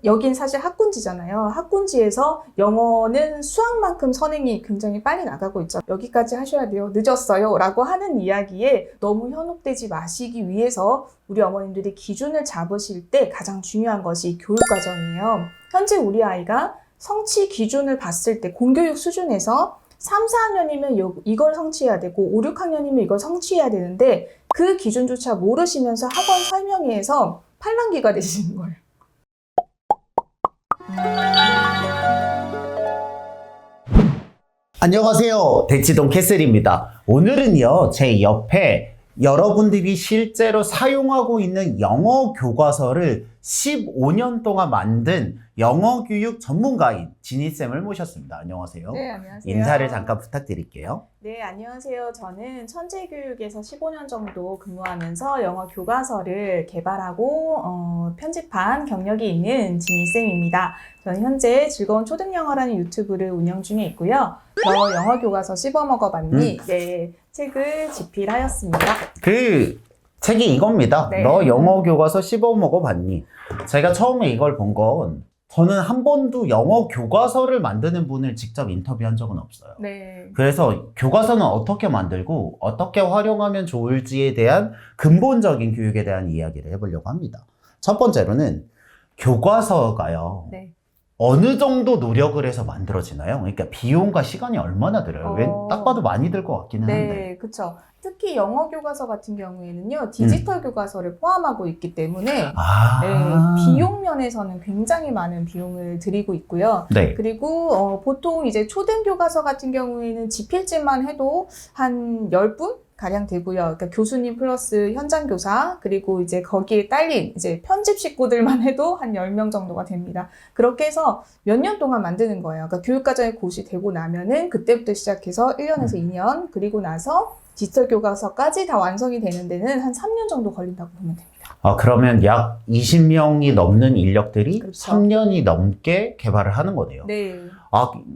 여긴 사실 학군지잖아요. 학군지에서 영어는 수학만큼 선행이 굉장히 빨리 나가고 있죠. 여기까지 하셔야 돼요. 늦었어요. 라고 하는 이야기에 너무 현혹되지 마시기 위해서 우리 어머님들이 기준을 잡으실 때 가장 중요한 것이 교육과정이에요. 현재 우리 아이가 성취 기준을 봤을 때 공교육 수준에서 3, 4학년이면 이걸 성취해야 되고 5, 6학년이면 이걸 성취해야 되는데 그 기준조차 모르시면서 학원 설명회에서 팔랑귀가 되시는 거예요. 안녕하세요. 대치동 캐슬입니다. 오늘은요, 제 옆에 여러분들이 실제로 사용하고 있는 영어 교과서를 15년 동안 만든 영어 교육 전문가인 지니쌤을 모셨습니다. 안녕하세요. 네, 안녕하세요. 인사를 잠깐 부탁드릴게요. 네, 안녕하세요. 저는 천재교육에서 15년 정도 근무하면서 영어 교과서를 개발하고 편집한 경력이 있는 지니쌤입니다. 저는 현재 즐거운 초등영어라는 유튜브를 운영 중에 있고요. 너 영어 교과서 씹어먹어봤니? 네, 책을 집필하였습니다. 그 책이 이겁니다. 네. 너 영어 교과서 씹어먹어 봤니? 제가 처음에 이걸 본 건 저는 한 번도 영어 교과서를 만드는 분을 직접 인터뷰한 적은 없어요. 네. 그래서 교과서는 어떻게 만들고 어떻게 활용하면 좋을지에 대한 근본적인 교육에 대한 이야기를 해보려고 합니다. 첫 번째로는 교과서가요. 네. 어느 정도 노력을 해서 만들어지나요? 그러니까 비용과 시간이 얼마나 들어요? 왜 딱 봐도 많이 들 것 같기는 한데. 네, 그렇죠. 특히 영어 교과서 같은 경우에는요, 디지털 교과서를 포함하고 있기 때문에 네, 비용 면에서는 굉장히 많은 비용을 들이고 있고요. 네. 그리고 보통 이제 초등 교과서 같은 경우에는 집필지만 해도 한 10분? 가량 되고요. 그러니까 교수님 플러스 현장 교사, 그리고 이제 거기에 딸린 이제 편집 식구들만 해도 한 10명 정도가 됩니다. 그렇게 해서 몇 년 동안 만드는 거예요. 그러니까 교육과정이 고시 되고 나면은 그때부터 시작해서 1년에서 2년, 그리고 나서 디지털 교과서까지 다 완성이 되는 데는 한 3년 정도 걸린다고 보면 됩니다. 그러면 약 20명이 넘는 인력들이 그렇죠. 3년이 넘게 개발을 하는 거네요. 네.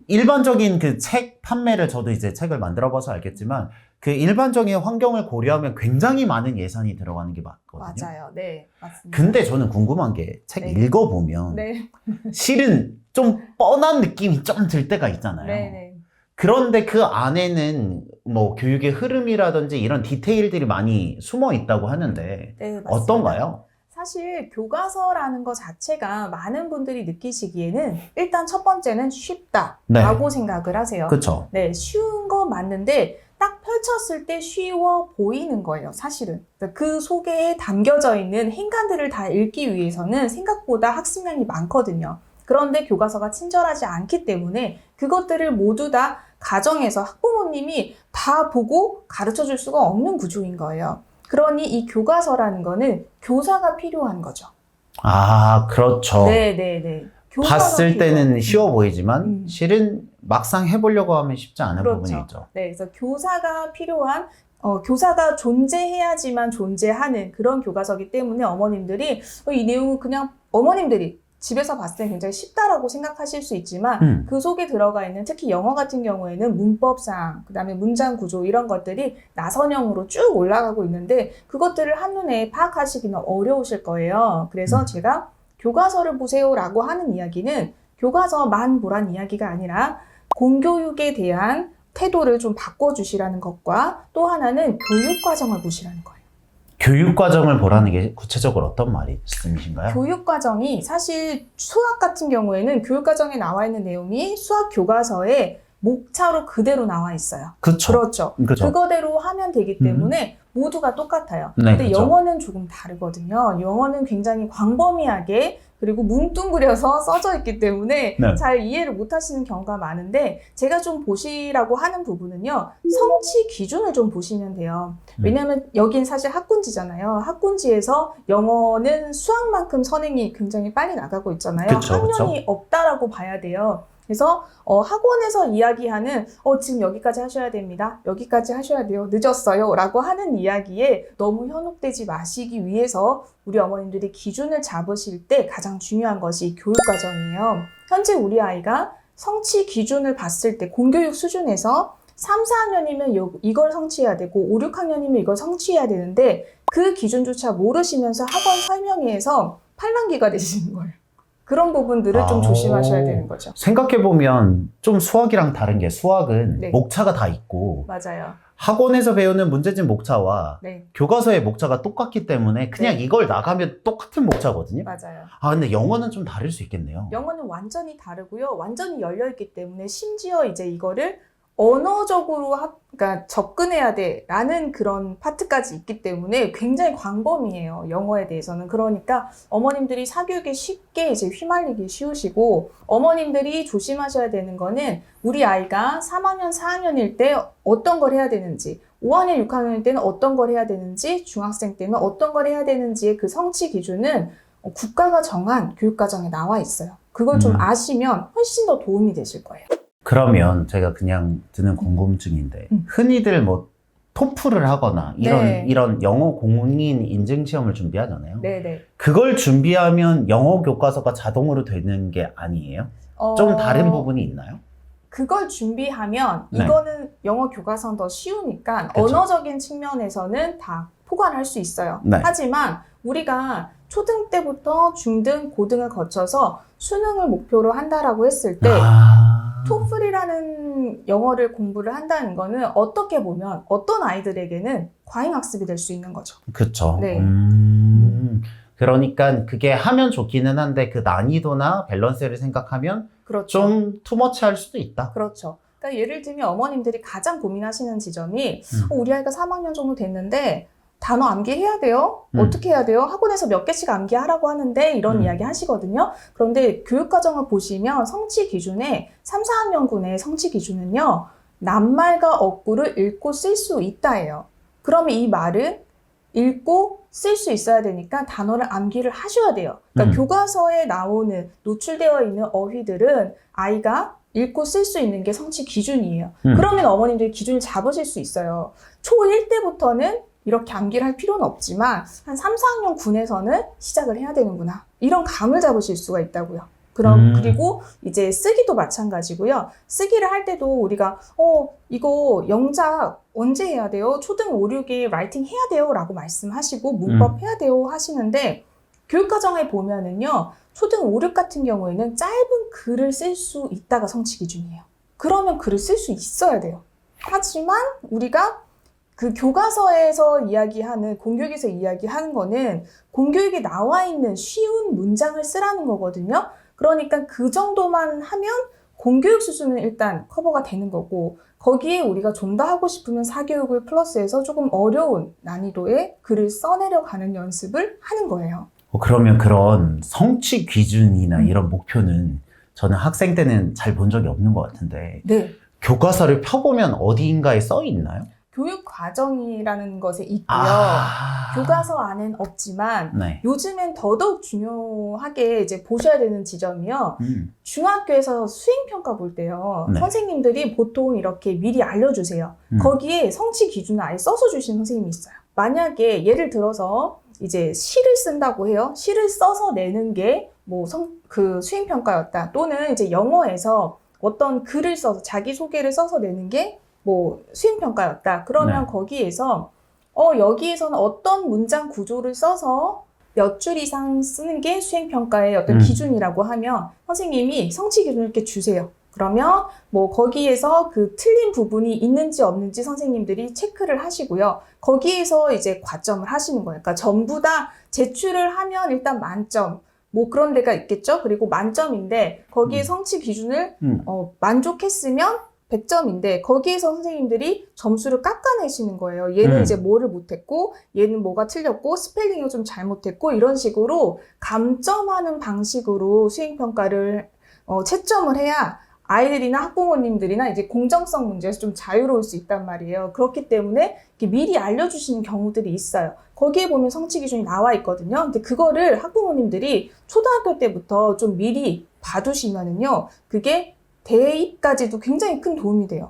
일반적인 그 책 판매를 저도 이제 책을 만들어 봐서 알겠지만 그 일반적인 환경을 고려하면 굉장히 많은 예산이 들어가는 게 맞거든요. 맞아요. 네. 맞습니다. 근데 저는 궁금한 게 책 네. 읽어보면 네. 실은 좀 뻔한 느낌이 좀 들 때가 있잖아요. 네. 그런데 그 안에는 뭐 교육의 흐름이라든지 이런 디테일들이 많이 숨어 있다고 하는데 네, 맞습니다. 어떤가요? 사실 교과서라는 것 자체가 많은 분들이 느끼시기에는 일단 첫 번째는 쉽다라고 생각을 하세요. 그렇죠. 네, 쉬운 거 맞는데 딱 펼쳤을 때 쉬워 보이는 거예요, 사실은. 그 속에 담겨져 있는 행간들을 다 읽기 위해서는 생각보다 학습량이 많거든요. 그런데 교과서가 친절하지 않기 때문에 그것들을 모두 다 가정에서 학부모님이 다 보고 가르쳐 줄 수가 없는 구조인 거예요. 그러니 이 교과서라는 거는 교사가 필요한 거죠. 그렇죠. 네네네. 봤을 때는 쉬워 보이지만 실은 막상 해보려고 하면 쉽지 않은 그렇죠. 부분이 있죠. 네, 그래서 교사가 필요한 교사가 존재해야지만 존재하는 그런 교과서이기 때문에 어머님들이 이 내용은 그냥 어머님들이 집에서 봤을 때 굉장히 쉽다라고 생각하실 수 있지만 그 속에 들어가 있는 특히 영어 같은 경우에는 문법상, 그 다음에 문장 구조 이런 것들이 나선형으로 쭉 올라가고 있는데 그것들을 한눈에 파악하시기는 어려우실 거예요. 그래서 제가 교과서를 보세요라고 하는 이야기는 교과서만 보란 이야기가 아니라 공교육에 대한 태도를 좀 바꿔주시라는 것과 또 하나는 교육과정을 보시라는 거예요. 교육과정을 보라는 게 구체적으로 어떤 말씀이신가요? 교육과정이 사실 수학 같은 경우에는 교육과정에 나와 있는 내용이 수학 교과서에 목차로 그대로 나와 있어요. 그렇죠. 그렇죠. 그렇죠. 그거대로 하면 되기 때문에 모두가 똑같아요. 네, 근데 그렇죠. 영어는 조금 다르거든요. 영어는 굉장히 광범위하게 그리고 뭉뚱그려서 써져 있기 때문에 네. 잘 이해를 못 하시는 경우가 많은데 제가 좀 보시라고 하는 부분은요. 성취 기준을 좀 보시면 돼요. 왜냐하면 여긴 사실 학군지잖아요. 학군지에서 영어는 수학만큼 선행이 굉장히 빨리 나가고 있잖아요. 그쵸, 학년이 없다라고 봐야 돼요. 그래서 학원에서 이야기하는 지금 여기까지 하셔야 됩니다. 여기까지 하셔야 돼요. 늦었어요. 라고 하는 이야기에 너무 현혹되지 마시기 위해서 우리 어머님들이 기준을 잡으실 때 가장 중요한 것이 교육과정이에요. 현재 우리 아이가 성취 기준을 봤을 때 공교육 수준에서 3, 4학년이면 이걸 성취해야 되고 5, 6학년이면 이걸 성취해야 되는데 그 기준조차 모르시면서 학원 설명회에서 팔랑귀가 되시는 거예요. 그런 부분들을 좀 조심하셔야 되는 거죠. 생각해보면 좀 수학이랑 다른 게 수학은 네. 목차가 다 있고 맞아요. 학원에서 배우는 문제집 목차와 네, 교과서의 목차가 똑같기 때문에 그냥 네. 이걸 나가면 똑같은 목차거든요. 맞아요. 아, 근데 영어는 좀 다를 수 있겠네요. 영어는 완전히 다르고요. 완전히 열려있기 때문에 심지어 이제 이거를 언어적으로 그러니까 접근해야 돼라는 그런 파트까지 있기 때문에 굉장히 광범위해요. 영어에 대해서는. 그러니까 어머님들이 사교육에 쉽게 이제 휘말리기 쉬우시고 어머님들이 조심하셔야 되는 거는 우리 아이가 3학년, 4학년일 때 어떤 걸 해야 되는지 5학년, 6학년일 때는 어떤 걸 해야 되는지 중학생 때는 어떤 걸 해야 되는지의 그 성취 기준은 국가가 정한 교육과정에 나와 있어요. 그걸 좀 아시면 훨씬 더 도움이 되실 거예요. 그러면 제가 그냥 드는 궁금증인데 흔히들 뭐 토플을 하거나 네. 이런 영어 공인 인증 시험을 준비하잖아요. 네네. 그걸 준비하면 영어 교과서가 자동으로 되는 게 아니에요? 좀 다른 부분이 있나요? 그걸 준비하면 네. 이거는 영어 교과서는 더 쉬우니까 그쵸. 언어적인 측면에서는 다 포괄할 수 있어요. 네. 하지만 우리가 초등 때부터 중등, 고등을 거쳐서 수능을 목표로 한다라고 했을 때 토플이라는 영어를 공부를 한다는 거는 어떻게 보면 어떤 아이들에게는 과잉학습이 될 수 있는 거죠. 그쵸. 네. 그러니까 그게 하면 좋기는 한데 그 난이도나 밸런스를 생각하면 그렇죠. 좀 투머치할 수도 있다. 그렇죠. 그러니까 예를 들면 어머님들이 가장 고민하시는 지점이 우리 아이가 3학년 정도 됐는데 단어 암기해야 돼요? 어떻게 해야 돼요? 학원에서 몇 개씩 암기하라고 하는데 이런 이야기 하시거든요. 그런데 교육과정을 보시면 성취 기준에 3, 4학년군의 성취 기준은요. 낱말과 어구를 읽고 쓸 수 있다예요. 그러면 이 말은 읽고 쓸 수 있어야 되니까 단어를 암기를 하셔야 돼요. 그러니까 교과서에 나오는 노출되어 있는 어휘들은 아이가 읽고 쓸 수 있는 게 성취 기준이에요. 그러면 어머님들이 기준을 잡으실 수 있어요. 초1 때부터는 이렇게 암기를 할 필요는 없지만 한 3, 4학년 군에서는 시작을 해야 되는구나. 이런 감을 잡으실 수가 있다고요. 그리고 이제 쓰기도 마찬가지고요. 쓰기를 할 때도 우리가 이거 영작 언제 해야 돼요? 초등 5, 6에 라이팅 해야 돼요? 라고 말씀하시고 문법 해야 돼요? 하시는데 교육과정에 보면은요. 초등 5, 6 같은 경우에는 짧은 글을 쓸 수 있다가 성취 기준이에요. 그러면 글을 쓸 수 있어야 돼요. 하지만 우리가 그 교과서에서 이야기하는, 공교육에서 이야기하는 거는 공교육에 나와 있는 쉬운 문장을 쓰라는 거거든요. 그러니까 그 정도만 하면 공교육 수준은 일단 커버가 되는 거고 거기에 우리가 좀 더 하고 싶으면 사교육을 플러스해서 조금 어려운 난이도의 글을 써내려 가는 연습을 하는 거예요. 그러면 그런 성취 기준이나 이런 목표는 저는 학생 때는 잘 본 적이 없는 것 같은데 네. 교과서를 펴보면 어디인가에 써 있나요? 교육 과정이라는 것에 있고요. 교과서 안엔 없지만 네. 요즘엔 더더욱 중요하게 이제 보셔야 되는 지점이요. 중학교에서 수행평가 볼 때요. 네. 선생님들이 보통 이렇게 미리 알려주세요. 거기에 성취 기준을 아예 써서 주신 선생님이 있어요. 만약에 예를 들어서 이제 시를 쓴다고 해요. 시를 써서 내는 게 뭐 그 수행평가였다. 또는 이제 영어에서 어떤 글을 써서 자기소개를 써서 내는 게 뭐 수행평가였다. 그러면 네. 거기에서 여기에서는 어떤 문장 구조를 써서 몇 줄 이상 쓰는 게 수행평가의 어떤 기준이라고 하면 선생님이 성취 기준을 이렇게 주세요. 그러면 뭐 거기에서 그 틀린 부분이 있는지 없는지 선생님들이 체크를 하시고요. 거기에서 이제 과점을 하시는 거예요. 그러니까 전부 다 제출을 하면 일단 만점. 뭐 그런 데가 있겠죠. 그리고 만점인데 거기에 성취 기준을 만족했으면 100점인데 거기에서 선생님들이 점수를 깎아내시는 거예요. 얘는 이제 뭐를 못했고 얘는 뭐가 틀렸고 스펠링을 좀 잘못했고 이런 식으로 감점하는 방식으로 수행평가를 채점을 해야 아이들이나 학부모님들이나 이제 공정성 문제에서 좀 자유로울 수 있단 말이에요. 그렇기 때문에 이렇게 미리 알려주시는 경우들이 있어요. 거기에 보면 성취 기준이 나와 있거든요. 근데 그거를 학부모님들이 초등학교 때부터 좀 미리 봐두시면은요, 그게 대입까지도 굉장히 큰 도움이 돼요.